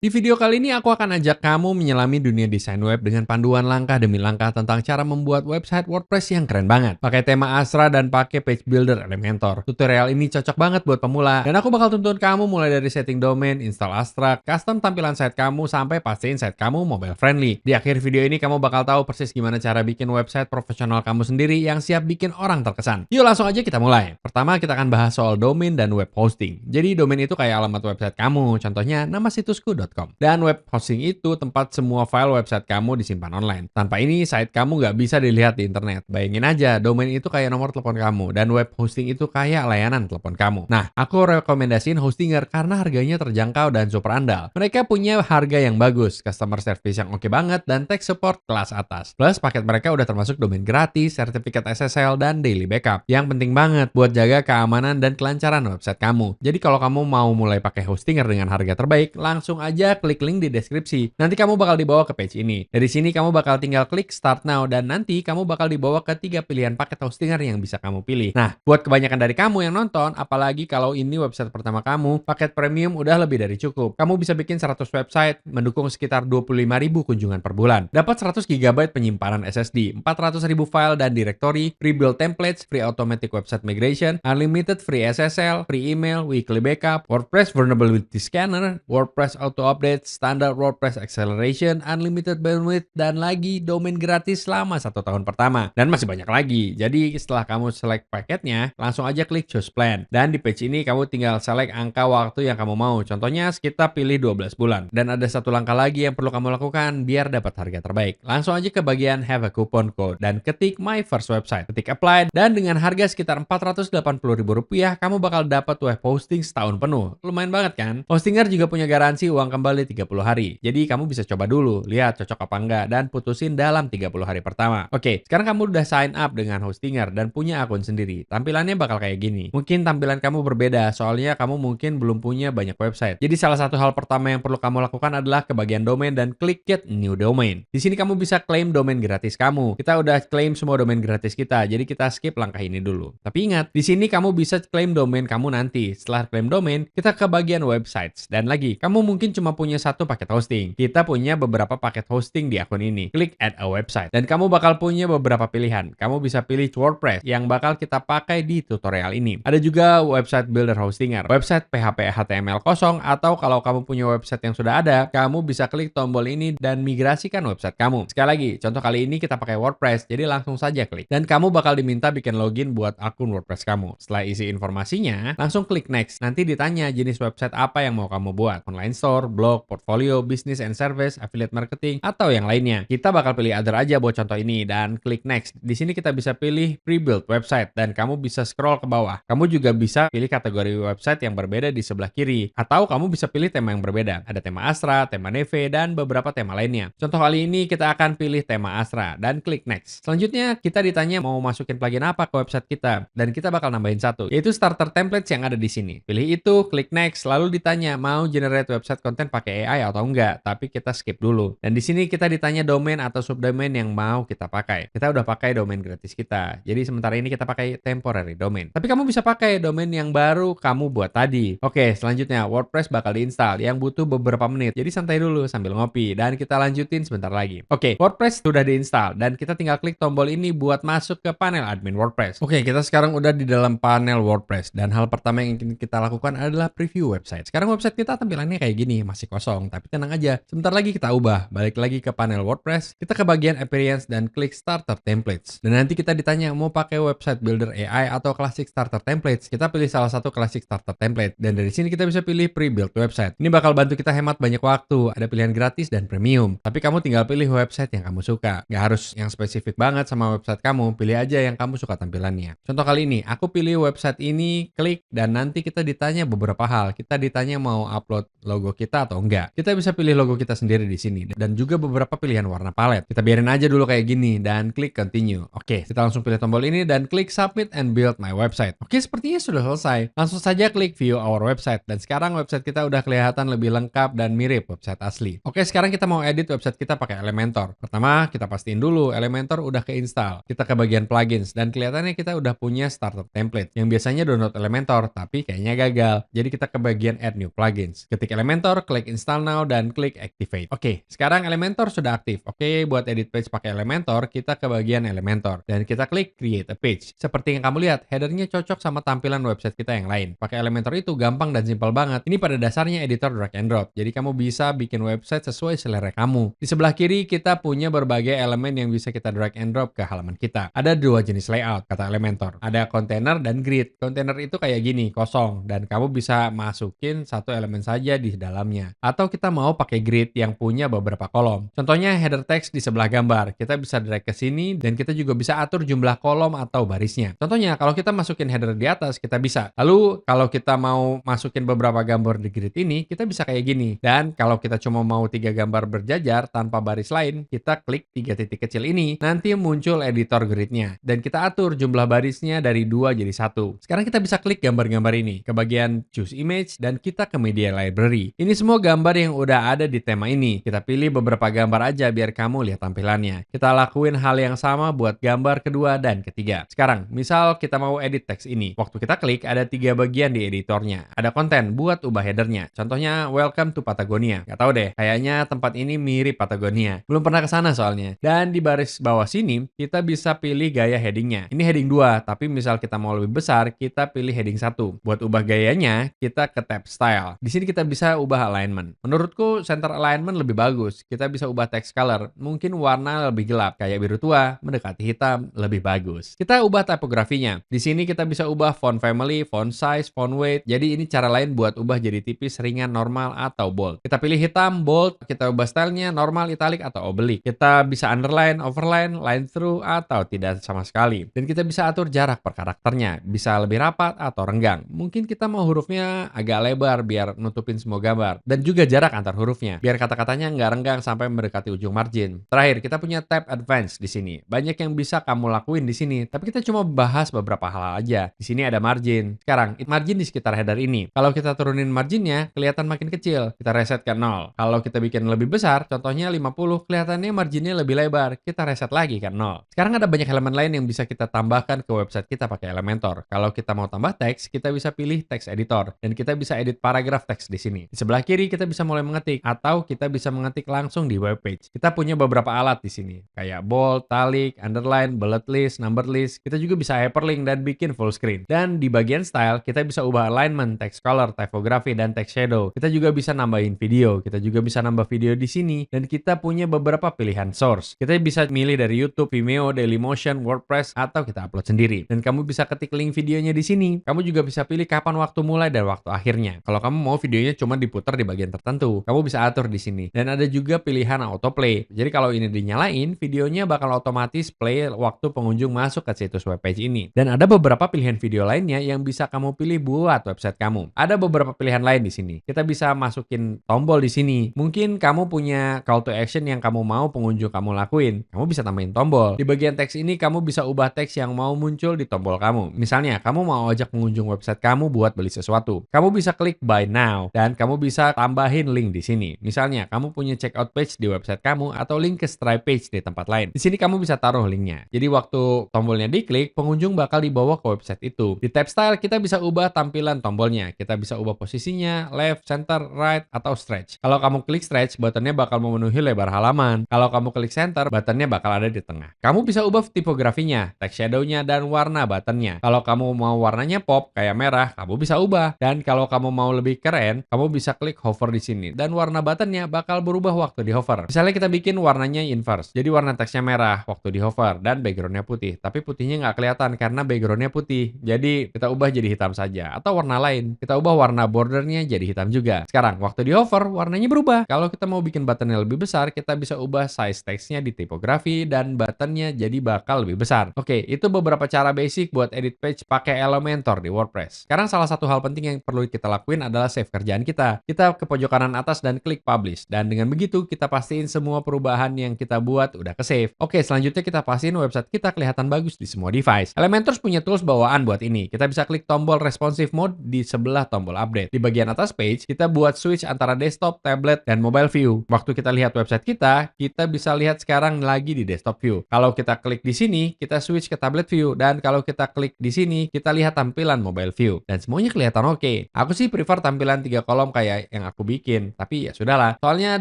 Di video kali ini aku akan ajak kamu menyelami dunia desain web dengan panduan langkah demi langkah tentang cara membuat website WordPress yang keren banget. Pakai tema Astra dan pakai page builder Elementor. Tutorial ini cocok banget buat pemula. Dan aku bakal tuntun kamu mulai dari setting domain, install Astra, custom tampilan site kamu, sampai pastiin site kamu mobile friendly. Di akhir video ini kamu bakal tahu persis gimana cara bikin website profesional kamu sendiri yang siap bikin orang terkesan. Yuk langsung aja kita mulai. Pertama kita akan bahas soal domain dan web hosting. Jadi domain itu kayak alamat website kamu. Contohnya nama situsku.com. Dan web hosting itu tempat semua file website kamu disimpan online. Tanpa ini, site kamu nggak bisa dilihat di internet. Bayangin aja, domain itu kayak nomor telepon kamu, dan web hosting itu kayak layanan telepon kamu. Nah, aku rekomendasiin Hostinger karena harganya terjangkau dan super andal. Mereka punya harga yang bagus, customer service yang oke banget, dan tech support kelas atas. Plus, paket mereka udah termasuk domain gratis, sertifikat SSL, dan daily backup. Yang penting banget buat jaga keamanan dan kelancaran website kamu. Jadi kalau kamu mau mulai pakai Hostinger dengan harga terbaik, langsung aja klik link di deskripsi. Nanti kamu bakal dibawa ke page ini. Dari sini kamu bakal tinggal klik start now dan nanti kamu bakal dibawa ke 3 pilihan paket Hostinger yang bisa kamu pilih. Nah, buat kebanyakan dari kamu yang nonton, apalagi kalau ini website pertama kamu, paket premium udah lebih dari cukup. Kamu bisa bikin 100 website, mendukung sekitar 25.000 kunjungan per bulan. Dapat 100 GB penyimpanan SSD, 400.000 file dan directory, free build templates, free automatic website migration, unlimited free SSL, free email, weekly backup, WordPress vulnerability scanner, WordPress auto update, standar WordPress acceleration, unlimited bandwidth, dan lagi domain gratis selama 1 tahun pertama. Dan masih banyak lagi. Jadi setelah kamu select paketnya, langsung aja klik choose plan. Dan di page ini kamu tinggal select angka waktu yang kamu mau. Contohnya kita pilih 12 bulan. Dan ada satu langkah lagi yang perlu kamu lakukan biar dapat harga terbaik. Langsung aja ke bagian have a coupon code dan ketik my first website. Ketik apply dan dengan harga sekitar Rp480.000 kamu bakal dapat web hosting setahun penuh. Lumayan banget kan? Hostinger juga punya garansi uang kembali 30 hari. Jadi kamu bisa coba dulu, lihat cocok apa enggak, dan putusin dalam 30 hari pertama. Oke, sekarang kamu udah sign up dengan Hostinger dan punya akun sendiri. Tampilannya bakal kayak gini. Mungkin tampilan kamu berbeda, soalnya kamu mungkin belum punya banyak website. Jadi salah satu hal pertama yang perlu kamu lakukan adalah ke bagian domain dan klik get new domain. Di sini kamu bisa claim domain gratis kamu. Kita udah claim semua domain gratis kita, jadi kita skip langkah ini dulu. Tapi ingat, di sini kamu bisa claim domain kamu nanti. Setelah claim domain, kita ke bagian websites. Dan lagi, kamu mungkin cuma punya satu paket hosting. Kita punya beberapa paket hosting di akun ini. Klik add a website. Dan kamu bakal punya beberapa pilihan. Kamu bisa pilih WordPress yang bakal kita pakai di tutorial ini. Ada juga website builder Hostinger, website PHP HTML kosong, atau kalau kamu punya website yang sudah ada, kamu bisa klik tombol ini dan migrasikan website kamu. Sekali lagi, contoh kali ini kita pakai WordPress, jadi langsung saja klik. Dan kamu bakal diminta bikin login buat akun WordPress kamu. Setelah isi informasinya, langsung klik next. Nanti ditanya jenis website apa yang mau kamu buat. Online store, blog, portfolio, business and service, affiliate marketing, atau yang lainnya. Kita bakal pilih other aja buat contoh ini dan klik next. Di sini kita bisa pilih pre-built website dan kamu bisa scroll ke bawah. Kamu juga bisa pilih kategori website yang berbeda di sebelah kiri atau kamu bisa pilih tema yang berbeda. Ada tema Astra, tema Neve, dan beberapa tema lainnya. Contoh kali ini kita akan pilih tema Astra dan klik next. Selanjutnya kita ditanya mau masukin plugin apa ke website kita dan kita bakal nambahin satu, yaitu starter templates yang ada di sini. Pilih itu, klik next, lalu ditanya mau generate website content pakai AI atau enggak, tapi kita skip dulu. Dan di sini kita ditanya domain atau subdomain yang mau kita pakai. Kita udah pakai domain gratis kita. Jadi sementara ini kita pakai temporary domain. Tapi kamu bisa pakai domain yang baru kamu buat tadi. Oke, selanjutnya WordPress bakal diinstal yang butuh beberapa menit. Jadi santai dulu sambil ngopi dan kita lanjutin sebentar lagi. Oke, WordPress sudah diinstal dan kita tinggal klik tombol ini buat masuk ke panel admin WordPress. Oke, kita sekarang udah di dalam panel WordPress dan hal pertama yang ingin kita lakukan adalah preview website. Sekarang website kita tampilannya kayak gini, masih kosong, tapi tenang aja. Sebentar lagi kita ubah. Balik lagi ke panel WordPress, kita ke bagian appearance dan klik starter templates. Dan nanti kita ditanya mau pakai website builder AI atau classic starter templates. Kita pilih salah satu classic starter template dan dari sini kita bisa pilih pre-built website. Ini bakal bantu kita hemat banyak waktu. Ada pilihan gratis dan premium. Tapi kamu tinggal pilih website yang kamu suka. Nggak harus yang spesifik banget sama website kamu. Pilih aja yang kamu suka tampilannya. Contoh kali ini, aku pilih website ini, klik, dan nanti kita ditanya beberapa hal. Kita ditanya mau upload logo kita atau enggak. Kita bisa pilih logo kita sendiri di sini dan juga beberapa pilihan warna palet. Kita biarin aja dulu kayak gini dan klik continue. Oke, kita langsung pilih tombol ini dan klik submit and build my website. Oke, sepertinya sudah selesai. Langsung saja klik view our website dan sekarang website kita udah kelihatan lebih lengkap dan mirip website asli. Oke, sekarang kita mau edit website kita pakai Elementor. Pertama, kita pastiin dulu Elementor udah keinstall. Kita ke bagian plugins dan kelihatannya kita udah punya starter template yang biasanya download Elementor tapi kayaknya gagal. Jadi kita ke bagian add new plugins. Ketik Elementor, klik install now, dan klik activate. Oke, sekarang Elementor sudah aktif. Oke, buat edit page pakai Elementor, kita ke bagian Elementor dan kita klik create a page. Seperti yang kamu lihat, headernya cocok sama tampilan website kita yang lain. Pakai Elementor itu gampang dan simpel banget. Ini pada dasarnya editor drag and drop. Jadi kamu bisa bikin website sesuai selera kamu. Di sebelah kiri kita punya berbagai elemen yang bisa kita drag and drop ke halaman kita. Ada dua jenis layout, kata Elementor. Ada container dan grid. Container itu kayak gini, kosong, dan kamu bisa masukin satu elemen saja di dalamnya. Atau kita mau pakai grid yang punya beberapa kolom. Contohnya header text di sebelah gambar. Kita bisa drag ke sini dan kita juga bisa atur jumlah kolom atau barisnya. Contohnya kalau kita masukin header di atas, kita bisa. Lalu kalau kita mau masukin beberapa gambar di grid ini, kita bisa kayak gini. Dan kalau kita cuma mau 3 gambar berjajar tanpa baris lain, kita klik 3 titik kecil ini. Nanti muncul editor gridnya. Dan kita atur jumlah barisnya dari 2 jadi 1. Sekarang kita bisa klik gambar-gambar ini ke bagian choose image dan kita ke media library. Ini semua gambar yang udah ada di tema ini. Kita pilih beberapa gambar aja biar kamu lihat tampilannya. Kita lakuin hal yang sama buat gambar kedua dan ketiga. Sekarang, misal kita mau edit teks ini. Waktu kita klik, ada 3 bagian di editornya. Ada konten buat ubah headernya. Contohnya, welcome to Patagonia. Gak tahu deh, kayaknya tempat ini mirip Patagonia. Belum pernah ke sana soalnya. Dan di baris bawah sini, kita bisa pilih gaya headingnya. Ini heading 2, tapi misal kita mau lebih besar, kita pilih heading 1. Buat ubah gayanya, kita ke tab style. Di sini kita bisa ubah alignment. Menurutku, center alignment lebih bagus. Kita bisa ubah text color. Mungkin warna lebih gelap, kayak biru tua, mendekati hitam, lebih bagus. Kita ubah tipografinya. Di sini kita bisa ubah font family, font size, font weight. Jadi ini cara lain buat ubah jadi tipis, ringan, normal, atau bold. Kita pilih hitam, bold, kita ubah stylenya normal, italic, atau oblique. Kita bisa underline, overline, line through, atau tidak sama sekali. Dan kita bisa atur jarak per karakternya. Bisa lebih rapat atau renggang. Mungkin kita mau hurufnya agak lebar biar nutupin semua gambar. Dan juga jarak antar hurufnya. Biar kata-katanya nggak renggang sampai mendekati ujung margin. Terakhir, kita punya tab advance di sini. Banyak yang bisa kamu lakuin di sini. Tapi kita cuma bahas beberapa hal aja. Di sini ada margin. Sekarang, margin di sekitar header ini. Kalau kita turunin marginnya, kelihatan makin kecil. Kita reset ke 0. Kalau kita bikin lebih besar, contohnya 50, kelihatannya marginnya lebih lebar. Kita reset lagi ke 0. Sekarang ada banyak halaman lain yang bisa kita tambahkan ke website kita pakai Elementor. Kalau kita mau tambah teks, kita bisa pilih text editor. Dan kita bisa edit paragraf teks di sini. Di sebelah kiri, kita bisa mulai mengetik. Atau kita bisa mengetik langsung di web page. Kita punya beberapa alat di sini. Kayak bold, italic, underline, bullet list, number list. Kita juga bisa hyperlink dan bikin full screen. Dan di bagian style, kita bisa ubah alignment, text color, typography, dan text shadow. Kita juga bisa nambahin video. Kita juga bisa nambah video di sini. Dan kita punya beberapa pilihan source. Kita bisa milih dari YouTube, Vimeo, Dailymotion, WordPress, atau kita upload sendiri. Dan kamu bisa ketik link videonya di sini. Kamu juga bisa pilih kapan waktu mulai dan waktu akhirnya. Kalau kamu mau videonya cuma diputar di bagian tertentu, kamu bisa atur di sini. Dan ada juga pilihan autoplay. Jadi kalau ini dinyalain, videonya bakal otomatis play waktu pengunjung masuk ke situs webpage ini. Dan ada beberapa pilihan video lainnya yang bisa kamu pilih buat website kamu. Ada beberapa pilihan lain di sini. Kita bisa masukin tombol di sini. Mungkin kamu punya call to action yang kamu mau pengunjung kamu lakuin. Kamu bisa tambahin tombol. Di bagian teks ini kamu bisa ubah teks yang mau muncul di tombol kamu. Misalnya, kamu mau ajak pengunjung website kamu buat beli sesuatu. Kamu bisa klik buy now dan kamu bisa tambahin link di sini. Misalnya, kamu punya checkout page di website kamu atau link ke Stripe page di tempat lain. Di sini kamu bisa taruh linknya. Jadi waktu tombolnya diklik, pengunjung bakal dibawa ke website itu. Di tab style kita bisa ubah tampilan tombolnya. Kita bisa ubah posisinya, left, center, right, atau stretch. Kalau kamu klik stretch, buttonnya bakal memenuhi lebar halaman. Kalau kamu klik center, buttonnya bakal ada di tengah. Kamu bisa ubah tipografinya, text shadow-nya, dan warna buttonnya. Kalau kamu mau warnanya pop, kayak merah, kamu bisa ubah. Dan kalau kamu mau lebih keren, kamu bisa klik hover di sini. Dan warna buttonnya bakal berubah waktu di hover. Misalnya kita bikin warnanya inverse. Jadi warna teksnya merah waktu di hover dan backgroundnya putih. Tapi putihnya nggak kelihatan karena backgroundnya putih. Jadi kita ubah jadi hitam saja. Atau warna lain. Kita ubah warna bordernya jadi hitam juga. Sekarang waktu di hover warnanya berubah. Kalau kita mau bikin buttonnya lebih besar, kita bisa ubah size teksnya di tipografi dan buttonnya jadi bakal lebih besar. Oke, itu beberapa cara basic buat edit page pakai Elementor di WordPress. Sekarang salah satu hal penting yang perlu kita lakuin adalah save kerjaan kita. Kita ke pojok kanan atas dan klik publish. Dan dengan begitu kita pastiin semua perubahan yang kita buat udah ke save. Oke, selanjutnya kita pastiin website kita kelihatan bagus di semua device. Elementor punya tools bawaan buat ini. Kita bisa klik tombol responsive mode di sebelah tombol update. Di bagian atas page, kita buat switch antara desktop, tablet, dan mobile view. Waktu kita lihat website kita bisa lihat sekarang lagi di desktop view. Kalau kita klik di sini, kita switch ke tablet view. Dan kalau kita klik di sini, kita lihat tampilan mobile view. Dan semuanya kelihatan oke. Aku sih prefer tampilan 3 kolom kayak yang aku bikin. Tapi ya sudahlah, soalnya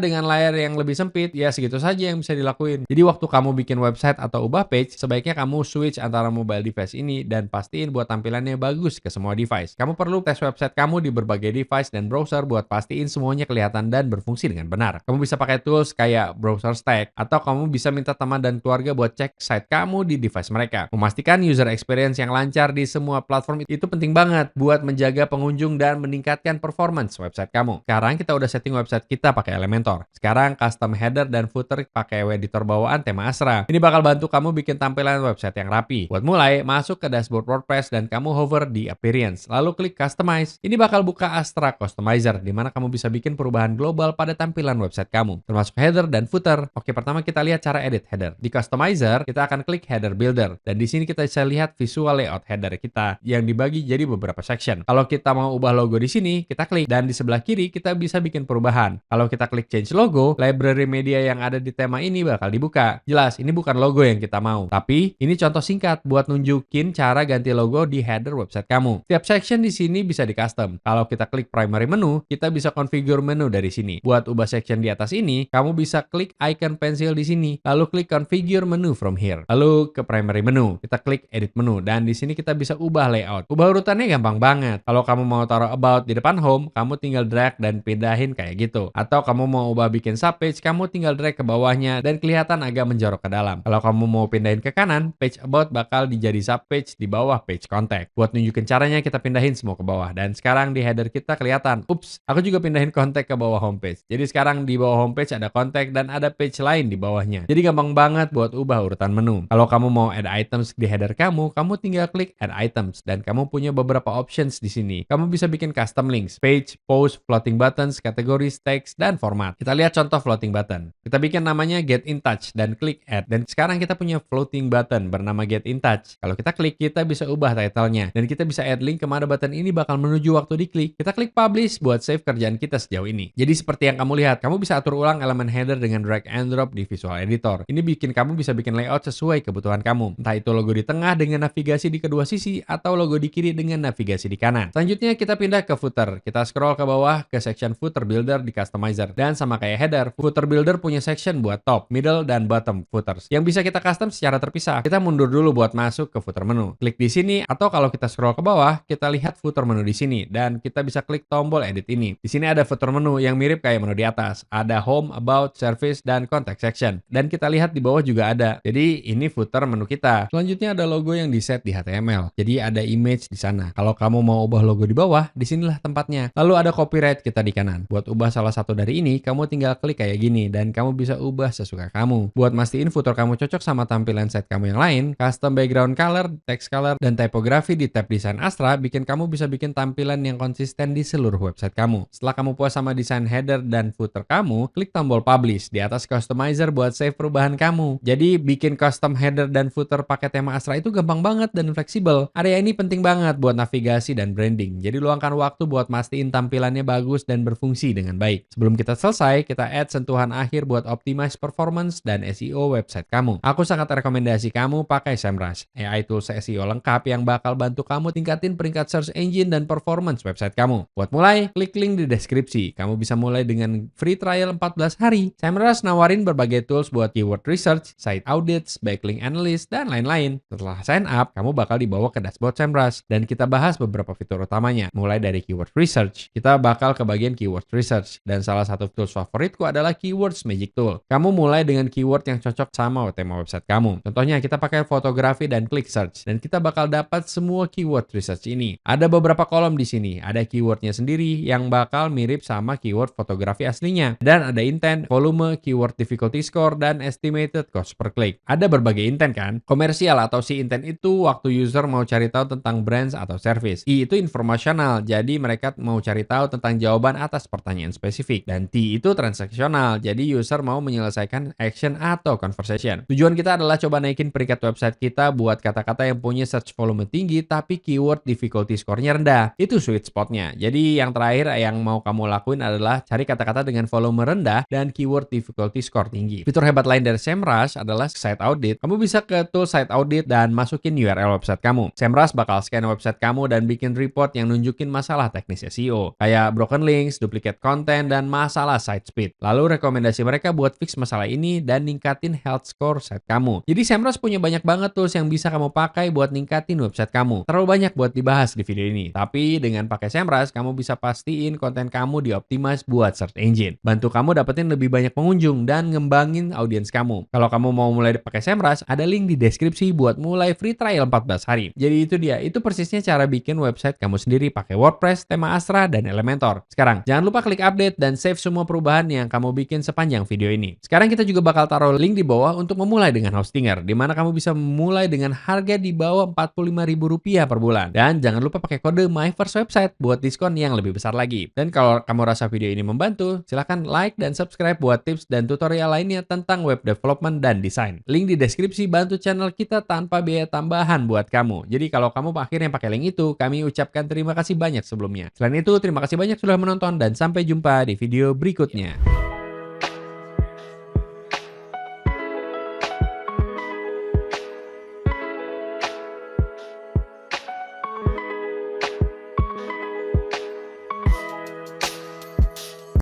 dengan layar yang lebih sempit, ya segitu saja yang bisa dilakuin. Jadi waktu kamu bikin website atau ubah page, sebaiknya kamu switch antara mobile device ini dan pastiin buat tampilannya bagus ke semua device. Kamu perlu tes website kamu di berbagai device dan browser buat pastiin semuanya kelihatan dan berfungsi dengan benar. Kamu bisa pakai tools kayak Browser Stack, atau kamu bisa minta teman dan keluarga buat cek site kamu di device mereka. Memastikan user experience yang lancar di semua platform itu penting banget buat menjaga pengunjung dan meningkatkan performance website kamu. Sekarang kita udah setting website kita pakai Elementor. Sekarang custom header dan footer pakai editor bawaan tema Astra. Ini bakal bantu kamu bikin tampilan website yang rapi. Buat mulai, masuk ke dashboard WordPress dan kamu hover di Appearance, lalu klik Customize. Ini bakal buka Astra Customizer, di mana kamu bisa bikin perubahan global pada tampilan website kamu, termasuk header dan footer. Oke, pertama kita lihat cara edit header. Di Customizer, kita akan klik Header Builder, dan di sini kita bisa lihat visual layout header kita yang dibagi jadi beberapa section. Kalau kita mau ubah logo di sini, kita klik, dan di sebelah kiri kita bisa bikin perubahan. Kalau kita klik Change Logo, library media yang ada di tema ini bakal dibuka. Jelas, ini bukan logo yang kita mau, tapi ini contoh singkat buat nunjukin cara ganti logo di header website kamu. Setiap section di sini bisa di custom. Kalau kita klik primary menu, kita bisa configure menu dari sini. Buat ubah section di atas ini, kamu bisa klik icon pensil di sini, lalu klik configure menu from here. Lalu ke primary menu, kita klik edit menu, dan di sini kita bisa ubah layout. Ubah urutannya gampang banget. Kalau kamu mau taruh about di depan home, kamu tinggal drag dan pindahin kayak gitu. Atau kamu mau ubah bikin subpage, kamu tinggal drag ke bawahnya dan kelihatan agak menjorok ke dalam. Kalau kamu mau pindahin ke kanan, page about bakal dijadi subpage di bawah page contact. Buat nunjukin caranya, kita pindahin semua ke bawah. Dan sekarang di header kita kelihatan. Ups, aku juga pindahin contact ke bawah homepage. Jadi sekarang di bawah homepage ada contact dan ada page lain di bawahnya. Jadi gampang banget buat ubah urutan menu. Kalau kamu mau add items di header kamu tinggal klik add items dan kamu punya beberapa options di sini. Kamu bisa bikin custom links, page, post, floating buttons, kategoris, text, dan format. Kita lihat contoh floating button. Kita bikin namanya Get in Touch dan klik add. Dan sekarang kita punya floating button bernama Get in Touch. Kalau kita klik, kita bisa ubah title-nya dan kita bisa add link kemana button ini bakal menuju waktu diklik. Kita klik publish buat save kerjaan kita sejauh ini. Jadi seperti yang kamu lihat, kamu bisa atur ulang elemen header dengan drag and drop di Visual Editor. Ini bikin kamu bisa bikin layout sesuai kebutuhan kamu. Entah itu logo di tengah dengan navigasi di kedua sisi atau logo di kiri dengan navigasi di kanan. Selanjutnya kita pindah ke footer. Kita scroll ke bawah ke section footer builder di Customizer. Dan sama kayak header, footer builder punya section buat top, middle, dan bottom footers yang bisa kita custom secara terpisah. Kita mundur dulu buat masuk ke footer menu. Klik di sini, atau kalau kita scroll ke bawah, kita lihat footer menu di sini dan kita bisa klik tombol edit ini. Di sini ada footer menu yang mirip kayak menu di atas. Ada home, about, service, dan contact section. Dan kita lihat di bawah juga ada. Jadi ini footer menu kita. Selanjutnya ada logo yang di set di HTML. Jadi ada image di sana. Kalau kamu mau ubah logo di bawah, disinilah tempatnya. Lalu ada copyright kita di kanan. Buat ubah salah satu dari ini, kamu tinggal klik kayak gini dan kamu bisa ubah sesuka kamu. Buat mastiin footer kamu cocok sama tampilan site kamu yang lain, custom background color, text color, dan typography di tab desain Astra bikin kamu bisa bikin tampilan yang konsisten di seluruh website kamu. Setelah kamu puas sama desain header dan footer kamu, klik tombol publish di atas customizer buat save perubahan kamu. Jadi bikin custom header dan footer pakai tema Astra itu gampang banget dan fleksibel. Area ini penting banget buat navigasi dan branding. Jadi luangkan waktu buat mastiin tampilannya bagus dan berfungsi dengan baik. Sebelum kita selesai, kita add sentuhan akhir buat optimize performance dan SEO website kamu. Aku sangat rekomendasi kamu pakai SEMrush, AI tools SEO lengkap yang bakal bantu kamu tingkatin peringkat search engine dan performance website kamu. Buat mulai, klik link di deskripsi. Kamu bisa mulai dengan free trial 14 hari. SEMrush nawarin berbagai tools buat keyword research, site audits, backlink analyst, dan lain-lain. Setelah sign up, kamu bakal dibawa ke dashboard SEMrush dan kita bahas beberapa fitur utamanya. Mulai dari keyword research, kita bakal ke bagian keyword research dan salah satu tools favoritku adalah Keywords Magic Tool. Kamu mulai dengan keyword yang cocok sama tema website kamu. Contohnya kita pakai fotografi dan klik search dan kita bakal dapat semua keyword research ini. Ada beberapa kolom di sini. Ada keywordnya sendiri yang bakal mirip sama keyword fotografi aslinya dan ada intent, volume, keyword difficulty score, dan estimated cost per click. Ada berbagai intent kan? Komersial atau si intent itu waktu user mau cari tahu tentang brands atau service. I itu informasional, jadi mereka mau cari tahu tentang jawaban atas pertanyaan spesifik. Dan T itu transaksional, jadi user mau menyelesaikan action atau conversation. Tujuan kita adalah coba naikin peringkat website kita buat kata-kata yang punya search volume tinggi tapi keyword difficulty score-nya rendah. Itu sweet spot-nya. Jadi yang terakhir yang mau kamu lakuin adalah cari kata-kata dengan volume rendah dan keyword difficulty score tinggi. Fitur hebat lain dari SEMrush adalah site audit. Kamu bisa ke tool site audit dan masukin URL website kamu. SEMrush bakal scan website kamu dan bikin report yang nunjukin masalah teknis SEO. Kayak broken links, duplicate konten, dan masalah site speed. Lalu rekomendasi mereka buat fix masalah ini dan ningkatin health score site kamu. Jadi Semrush punya banyak banget tools yang bisa kamu pakai buat ningkatin website kamu. Terlalu banyak buat dibahas di video ini. Tapi dengan pakai Semrush, kamu bisa pastiin konten kamu dioptimize buat search engine. Bantu kamu dapetin lebih banyak pengunjung dan ngembangin audiens kamu. Kalau kamu mau mulai pakai Semrush, ada link di deskripsi buat mulai free trial 14 hari. Jadi itu dia, itu persisnya cara bikin website kamu sendiri pakai WordPress, tema Astra, dan Elementor. Sekarang, jangan lupa klik update dan save semua perubahan yang kamu bikin sepanjang video ini. Sekarang kita juga bakal taruh link di bawah untuk memulai dengan Hostinger, di mana kamu bisa memulai dengan harga di bawah Rp45.000 per bulan. Dan jangan lupa pakai kode MyFirstWebsite buat diskon yang lebih besar lagi. Dan kalau kamu rasa video ini membantu, silahkan like dan subscribe buat tips dan tutorial lainnya tentang web development dan desain. Link di deskripsi bantu channel kita tanpa biaya tambahan buat kamu. Jadi kalau kamu akhirnya pakai link itu, kami ucapkan terima kasih banyak sebelumnya. Selain itu, terima kasih banyak sudah menonton dan sampai jumpa di video berikutnya.